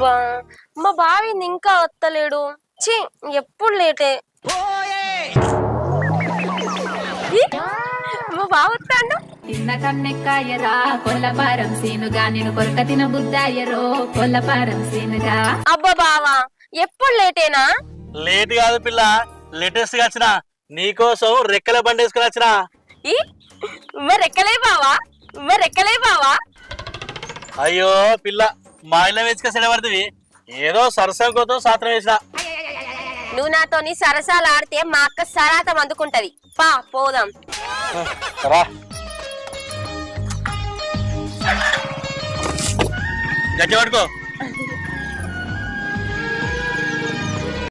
అబ్బా మా బావింది ఇంకా వత్తలేడు. ఛీ ఎప్పుడు లేటే. ఈ, మా బావ వస్తాడు. తిన్న కన్నెక్కాయరా కొల్లపారం సీనుగా నేను కొరక తిన బుద్ధాయరో కొల్లపారం సీనుగా. అబ్బా బావా ఎప్పుడు లేటేనా? లేట్ కాదు పిల్ల, లేటెస్ట్ గా వచ్చిన నీకోసం రెక్కల బండి వేసుకుని వచ్చిన. ఈ మరెక్కలే బావా, మరెక్కలే బావా. అయ్యో పిల్ల, మా ఇళ్ళ వేసుక సెలవడుతుంది. ఏదో సరసం కోసం సాత్రం వేసిన. నువ్వు నాతోని సరసాలు ఆడితే మా అక్క సరాతం అందుకుంటది. పా పోదాం. రా గట్టి పట్టుకో.